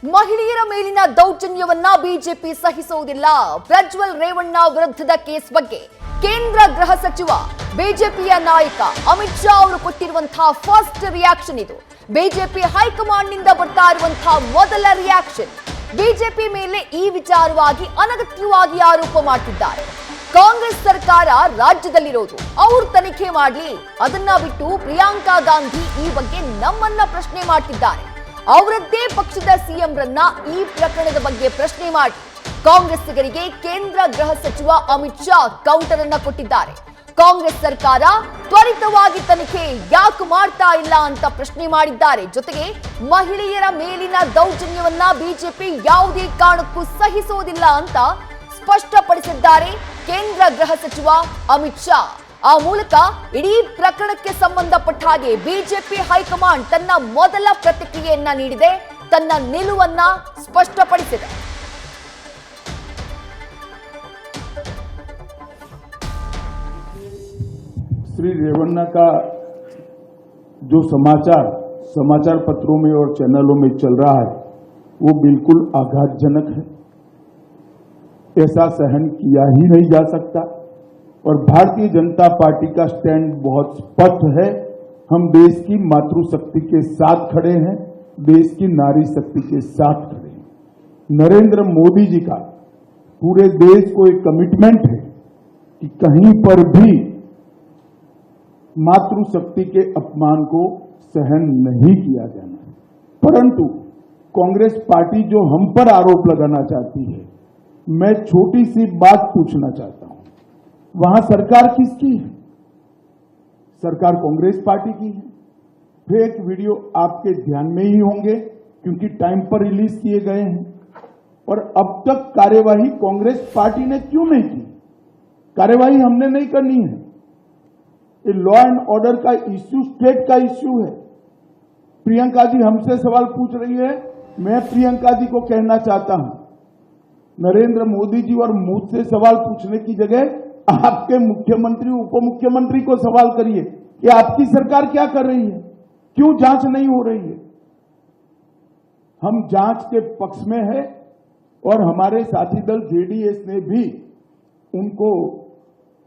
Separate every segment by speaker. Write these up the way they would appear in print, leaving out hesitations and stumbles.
Speaker 1: ಮಹಿಳೆಯರ ಮೇಲಿನ ದೌರ್ಜನ್ಯವನ್ನ ಬಿಜೆಪಿ ಸಹಿಸುವುದಿಲ್ಲ. ಪ್ರಜ್ವಲ್ ರೇವಣ್ಣ ವಿರುದ್ಧದ ಕೇಸ್ ಬಗ್ಗೆ ಕೇಂದ್ರ ಗೃಹ ಸಚಿವ ಬಿಜೆಪಿಯ ನಾಯಕ ಅಮಿತ್ ಶಾ ಅವರು ಕೊಟ್ಟಿರುವಂತಹ ಫಸ್ಟ್ ರಿಯಾಕ್ಷನ್ ಇದು. ಬಿಜೆಪಿ ಹೈಕಮಾಂಡ್ ನಿಂದ ಬರ್ತಾ ಇರುವಂತಹ ಮೊದಲ ರಿಯಾಕ್ಷನ್. ಬಿಜೆಪಿ ಮೇಲೆ ಈ ವಿಚಾರವಾಗಿ ಅನಗತ್ಯವಾಗಿ ಆರೋಪ ಮಾಡ್ತಿದ್ದಾರೆ. ಕಾಂಗ್ರೆಸ್ ಸರ್ಕಾರ ರಾಜ್ಯದಲ್ಲಿರೋದು, ಅವರು ತನಿಖೆ ಮಾಡಲಿ, ಅದನ್ನ ಬಿಟ್ಟು ಪ್ರಿಯಾಂಕಾ ಗಾಂಧಿ ಈ ಬಗ್ಗೆ ನಮ್ಮನ್ನ ಪ್ರಶ್ನೆ ಮಾಡ್ತಿದ್ದಾರೆ. ಅವರದ್ದೇ ಪಕ್ಷದ ಸಿಎಂ ರನ್ನ ಈ ಪ್ರಕರಣದ ಬಗ್ಗೆ ಪ್ರಶ್ನೆ ಮಾಡಿ ಕಾಂಗ್ರೆಸ್ಸಿಗರಿಗೆ ಕೇಂದ್ರ ಗೃಹ ಸಚಿವ ಅಮಿತ್ ಶಾ ಕೌಂಟರ್ ಅನ್ನ ಕೊಟ್ಟಿದ್ದಾರೆ. ಕಾಂಗ್ರೆಸ್ ಸರ್ಕಾರ ತ್ವರಿತವಾಗಿ ತನಿಖೆ ಯಾಕೆ ಮಾಡ್ತಾ ಇಲ್ಲ ಅಂತ ಪ್ರಶ್ನೆ ಮಾಡಿದ್ದಾರೆ. ಜೊತೆಗೆ ಮಹಿಳೆಯರ ಮೇಲಿನ ದೌರ್ಜನ್ಯವನ್ನ ಬಿಜೆಪಿ ಯಾವುದೇ ಕಾರಣಕ್ಕೂ ಸಹಿಸುವುದಿಲ್ಲ ಅಂತ ಸ್ಪಷ್ಟಪಡಿಸಿದ್ದಾರೆ ಕೇಂದ್ರ ಗೃಹ ಸಚಿವ ಅಮಿತ್ ಶಾ. ಆ ಮೂಲಕ ಇಡೀ ಪ್ರಕರಣಕ್ಕೆ ಸಂಬಂಧಪಟ್ಟ ಹಾಗೆ ಬಿಜೆಪಿ ಹೈಕಮಾಂಡ್ ತನ್ನ ಮೊದಲ ಪ್ರತಿಕ್ರಿಯೆಯನ್ನ ನೀಡಿದೆ, ತನ್ನ ನಿಲುವನ್ನ ಸ್ಪಷ್ಟಪಡಿಸಿದೆ.
Speaker 2: श्री रेवन्ना का जो समाचार पत्रों में और चैनलों में चल रहा है वो बिल्कुल आघातजनक है। ऐसा सहन किया ही नहीं जा सकता और भारतीय जनता पार्टी का स्टैंड बहुत स्पष्ट है। हम देश की मातृशक्ति के साथ खड़े हैं, देश की नारी शक्ति के साथ खड़े हैं। नरेंद्र मोदी जी का पूरे देश को एक कमिटमेंट है कि कहीं पर भी मातृशक्ति के अपमान को सहन नहीं किया जाना। परंतु कांग्रेस पार्टी जो हम पर आरोप लगाना चाहती है, मैं छोटी सी बात पूछना चाहता हूं, वहां सरकार किसकी है? सरकार कांग्रेस पार्टी की है। फेक वीडियो आपके ध्यान में ही होंगे क्योंकि टाइम पर रिलीज किए गए हैं। और अब तक कार्यवाही कांग्रेस पार्टी ने क्यों नहीं की? कार्यवाही हमने नहीं करनी है। ये लॉ एंड ऑर्डर का इश्यू स्टेट का इश्यू है। प्रियंका जी हमसे सवाल पूछ रही है, मैं प्रियंका जी को कहना चाहता हूं, नरेंद्र मोदी जी और मुझसे सवाल पूछने की जगह आपके मुख्यमंत्री उप मुख्यमंत्री को सवाल करिए कि आपकी सरकार क्या कर रही है, क्यों जांच नहीं हो रही है। हम जांच के पक्ष में है और हमारे साथी दल जेडीएस ने भी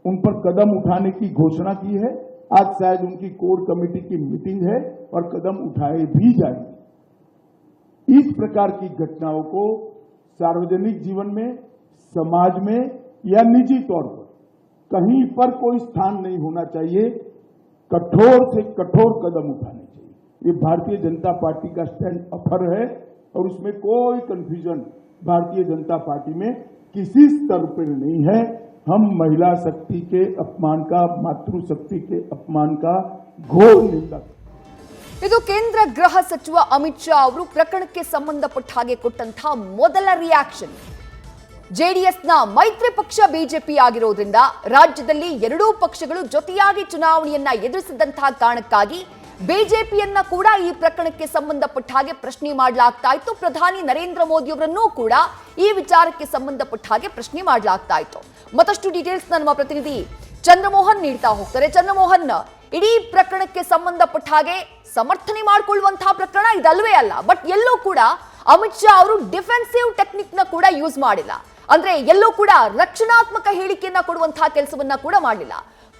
Speaker 2: उन पर कदम उठाने की घोषणा की है। आज शायद उनकी कोर कमेटी की मीटिंग है और कदम उठाए भी जाएंगे। इस प्रकार की घटनाओं को सार्वजनिक जीवन में, समाज में या निजी तौर पर कहीं पर कोई स्थान नहीं होना चाहिए। कठोर से कठोर कदम उठाने चाहिए। ये भारतीय जनता पार्टी का स्टैंड अफर है और उसमें कोई कंफ्यूजन भारतीय जनता पार्टी में किसी स्तर पर नहीं है। हम महिला शक्ति के अपमान का, मातृशक्ति के अपमान का घोर निंदा।
Speaker 1: ಇದು ಕೇಂದ್ರ ಗೃಹ ಸಚಿವ ಅಮಿತ್ ಶಾ ಅವರು ಪ್ರಕರಣಕ್ಕೆ ಸಂಬಂಧಪಟ್ಟ ಹಾಗೆ ಕೊಟ್ಟಂತಹ ಮೊದಲ ರಿಯಾಕ್ಷನ್. ಜೆಡಿಎಸ್ನ ಮೈತ್ರಿ ಪಕ್ಷ ಬಿಜೆಪಿ ಆಗಿರೋದ್ರಿಂದ ರಾಜ್ಯದಲ್ಲಿ ಎರಡೂ ಪಕ್ಷಗಳು ಜೊತೆಯಾಗಿ ಚುನಾವಣೆಯನ್ನ ಎದುರಿಸಿದಂತಹ ಕಾರಣಕ್ಕಾಗಿ ಬಿಜೆಪಿಯನ್ನ ಕೂಡ ಈ ಪ್ರಕರಣಕ್ಕೆ ಸಂಬಂಧಪಟ್ಟ ಹಾಗೆ ಪ್ರಶ್ನೆ ಮಾಡಲಾಗ್ತಾ ಇತ್ತು. ಪ್ರಧಾನಿ ನರೇಂದ್ರ ಮೋದಿ ಅವರನ್ನೂ ಕೂಡ ಈ ವಿಚಾರಕ್ಕೆ ಸಂಬಂಧಪಟ್ಟ ಹಾಗೆ ಪ್ರಶ್ನೆ ಮಾಡಲಾಗ್ತಾ ಇತ್ತು. ಮತ್ತಷ್ಟು ಡೀಟೇಲ್ಸ್ ನಮ್ಮ ಪ್ರತಿನಿಧಿ ಚಂದ್ರಮೋಹನ್ ನೀಡ್ತಾ ಹೋಗ್ತಾರೆ. ಚಂದ್ರಮೋಹನ್, ಇಡೀ ಪ್ರಕರಣಕ್ಕೆ ಸಂಬಂಧಪಟ್ಟ ಹಾಗೆ ಸಮರ್ಥನೆ ಮಾಡಿಕೊಳ್ಳುವಂತಹ ಪ್ರಕರಣ ಇದಲ್ವೇ ಅಲ್ಲ. ಬಟ್ ಎಲ್ಲೂ ಕೂಡ ಅಮಿತ್ ಶಾ ಅವರು ಡಿಫೆನ್ಸಿವ್ ಟೆಕ್ನಿಕ್ ನ ಕೂಡ ಯೂಸ್ ಮಾಡಿಲ್ಲ. ಅಂದ್ರೆ ಎಲ್ಲೂ ಕೂಡ ರಕ್ಷಣಾತ್ಮಕ ಹೇಳಿಕೆಯನ್ನ ಕೊಡುವಂತಹ ಕೆಲಸವನ್ನ ಕೂಡ ಮಾಡಲಿಲ್ಲ.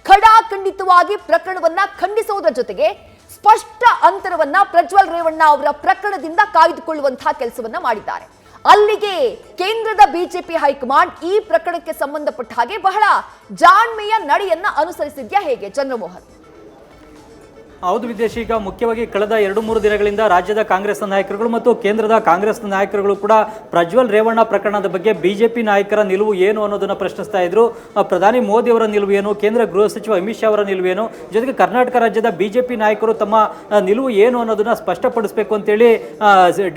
Speaker 1: ಖಡಾಖಂಡಿತವಾಗಿ ಪ್ರಕರಣವನ್ನ ಖಂಡಿಸುವುದರ ಜೊತೆಗೆ ಸ್ಪಷ್ಟ ಅಂತರವನ್ನ ಪ್ರಜ್ವಲ್ ರೇವಣ್ಣ ಅವರ ಪ್ರಕರಣದಿಂದ ಕಾಯ್ದುಕೊಳ್ಳುವಂತಹ ಕೆಲಸವನ್ನ ಮಾಡಿದ್ದಾರೆ. ಅಲ್ಲಿಗೆ ಕೇಂದ್ರದ ಬಿಜೆಪಿ ಹೈಕಮಾಂಡ್ ಈ ಪ್ರಕರಣಕ್ಕೆ ಸಂಬಂಧಪಟ್ಟ ಹಾಗೆ ಬಹಳ ಜಾಣ್ಮೆಯ ನಡೆಯನ್ನ ಅನುಸರಿಸಿದ್ಯಾ ಹೇಗೆ ಚಂದ್ರಮೋಹನ್?
Speaker 3: ಹೌದು ವಿದೇಶಿ, ಈಗ ಮುಖ್ಯವಾಗಿ ಕಳೆದ 2-3 ದಿನಗಳಿಂದ ರಾಜ್ಯದ ಕಾಂಗ್ರೆಸ್ನ ನಾಯಕರುಗಳು ಮತ್ತು ಕೇಂದ್ರದ ಕಾಂಗ್ರೆಸ್ನ ನಾಯಕರುಗಳು ಕೂಡ ಪ್ರಜ್ವಲ್ ರೇವಣ್ಣ ಪ್ರಕರಣದ ಬಗ್ಗೆ ಬಿಜೆಪಿ ನಾಯಕರ ನಿಲುವು ಏನು ಅನ್ನೋದನ್ನು ಪ್ರಶ್ನಿಸ್ತಾ ಇದ್ರು. ಪ್ರಧಾನಿ ಮೋದಿ ಅವರ ನಿಲುವು ಏನು, ಕೇಂದ್ರ ಗೃಹ ಸಚಿವ ಅಮಿತ್ ಶಾ ಅವರ ನಿಲುವು ಏನು, ಜೊತೆಗೆ ಕರ್ನಾಟಕ ರಾಜ್ಯದ ಬಿಜೆಪಿ ನಾಯಕರು ತಮ್ಮ ನಿಲುವು ಏನು ಅನ್ನೋದನ್ನ ಸ್ಪಷ್ಟಪಡಿಸಬೇಕು ಅಂತೇಳಿ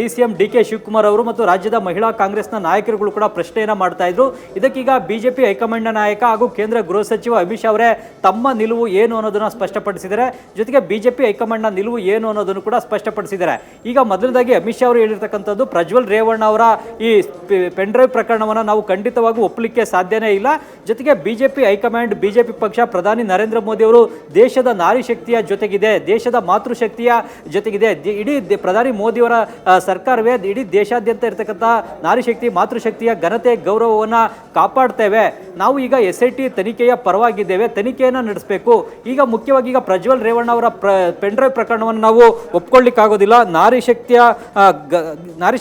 Speaker 3: DCM DK ಶಿವಕುಮಾರ್ ಅವರು ಮತ್ತು ರಾಜ್ಯದ ಮಹಿಳಾ ಕಾಂಗ್ರೆಸ್ನ ನಾಯಕರುಗಳು ಕೂಡ ಪ್ರಶ್ನೆಯನ್ನ ಮಾಡ್ತಾ ಇದ್ರು. ಇದಕ್ಕೀಗ ಬಿಜೆಪಿ ಹೈಕಮಾಂಡ್ನ ನಾಯಕ ಹಾಗೂ ಕೇಂದ್ರ ಗೃಹ ಸಚಿವ ಅಮಿತ್ ಶಾ ಅವರೇ ತಮ್ಮ ನಿಲುವು ಏನು ಅನ್ನೋದನ್ನ ಸ್ಪಷ್ಟಪಡಿಸಿದ್ದಾರೆ. ಜೊತೆಗೆ ಬಿಜೆಪಿ ಹೈಕಮಾಂಡ್ನ ನಿಲುವು ಏನು ಅನ್ನೋದನ್ನು ಕೂಡ ಸ್ಪಷ್ಟಪಡಿಸಿದ್ದಾರೆ. ಈಗ ಮೊದಲನೇದಾಗಿ ಅಮಿತ್ ಶಾ ಅವರು ಹೇಳಿರ್ತಕ್ಕಂಥದ್ದು ಪ್ರಜ್ವಲ್ ರೇವಣ್ಣ ಅವರ ಈ ಪೆನ್ ಡ್ರೈವ್ ಪ್ರಕರಣವನ್ನು ನಾವು ಖಂಡಿತವಾಗಿ ಒಪ್ಪಲಿಕ್ಕೆ ಸಾಧ್ಯನೇ ಇಲ್ಲ. ಜೊತೆಗೆ ಬಿಜೆಪಿ ಹೈಕಮಾಂಡ್, ಬಿಜೆಪಿ ಪಕ್ಷ, ಪ್ರಧಾನಿ ನರೇಂದ್ರ ಮೋದಿ ಅವರು ದೇಶದ ನಾರಿ ಶಕ್ತಿಯ ಜೊತೆಗಿದೆ, ದೇಶದ ಮಾತೃಶಕ್ತಿಯ ಜೊತೆಗಿದೆ. ಇಡೀ ಪ್ರಧಾನಿ ಮೋದಿಯವರ ಸರ್ಕಾರವೇ ಇಡೀ ದೇಶಾದ್ಯಂತ ಇರತಕ್ಕಂಥ ನಾರಿ ಶಕ್ತಿ, ಮಾತೃಶಕ್ತಿಯ ಘನತೆ, ಗೌರವವನ್ನು ಕಾಪಾಡ್ತೇವೆ. ನಾವು ಈಗ SIT ತನಿಖೆಯ ಪರವಾಗಿದ್ದೇವೆ, ತನಿಖೆಯನ್ನು ನಡೆಸಬೇಕು. ಈಗ ಮುಖ್ಯವಾಗಿ ಈಗ ಪ್ರಜ್ವಲ್ ರೇವಣ್ಣ ಅವರ ಪೆನ್ ಡ್ರೈವ್ ಪ್ರಕರಣವನ್ನು ನಾವು ಒಪ್ಕೊಳ್ಳಿಕ್ಕಾಗೋದಿಲ್ಲ. ನಾರಿ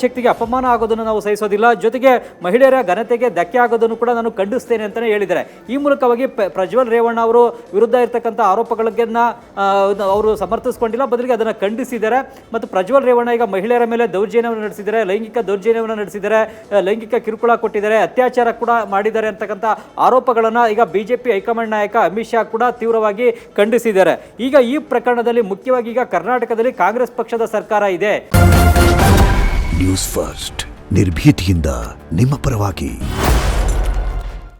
Speaker 3: ಶಕ್ತಿಗೆ ಅಪಮಾನ ಆಗೋದನ್ನು ನಾವು ಸಹಿಸೋದಿಲ್ಲ. ಜೊತೆಗೆ ಮಹಿಳೆಯರ ಘನತೆಗೆ ಧಕ್ಕೆ ಆಗೋದನ್ನು ಕೂಡ ನಾನು ಖಂಡಿಸ್ತೇನೆ ಅಂತಲೇ ಹೇಳಿದ್ದಾರೆ. ಈ ಮೂಲಕವಾಗಿ ಪ್ರಜ್ವಲ್ ರೇವಣ್ಣ ಅವರು ವಿರುದ್ಧ ಇರತಕ್ಕಂಥ ಆರೋಪಗಳನ್ನ ಅವರು ಸಮರ್ಥಿಸಿಕೊಂಡಿಲ್ಲ, ಬದಲಿಗೆ ಅದನ್ನು ಖಂಡಿಸಿದ್ದಾರೆ. ಮತ್ತು ಪ್ರಜ್ವಲ್ ರೇವಣ್ಣ ಈಗ ಮಹಿಳೆಯರ ಮೇಲೆ ದೌರ್ಜನ್ಯವನ್ನು ನಡೆಸಿದ್ದಾರೆ, ಲೈಂಗಿಕ ದೌರ್ಜನ್ಯವನ್ನು ನಡೆಸಿದ್ದಾರೆ, ಲೈಂಗಿಕ ಕಿರುಕುಳ ಕೊಟ್ಟಿದ್ದಾರೆ, ಅತ್ಯಾಚಾರ ಕೂಡ ಮಾಡಿದ್ದಾರೆ ಅಂತಕ್ಕಂಥ ಆರೋಪಗಳನ್ನು ಈಗ ಬಿಜೆಪಿ ಹೈಕಮಾಂಡ್ ನಾಯಕ ಅಮಿತ್ ಶಾ ಕೂಡ ತೀವ್ರವಾಗಿ ಖಂಡಿಸಿದ್ದಾರೆ. ಈಗ ಈ ಪ್ರಕರಣದಲ್ಲಿ ಮುಖ್ಯವಾಗಿ ಈಗ ಕರ್ನಾಟಕದಲ್ಲಿ ಕಾಂಗ್ರೆಸ್ ಪಕ್ಷದ ಸರ್ಕಾರ ಇದೆ.
Speaker 4: ನ್ಯೂಸ್ ಫಸ್ಟ್ ನಿರ್ಭೀತಿಯಿಂದ ನಿಮ್ಮ ಪರವಾಗಿ.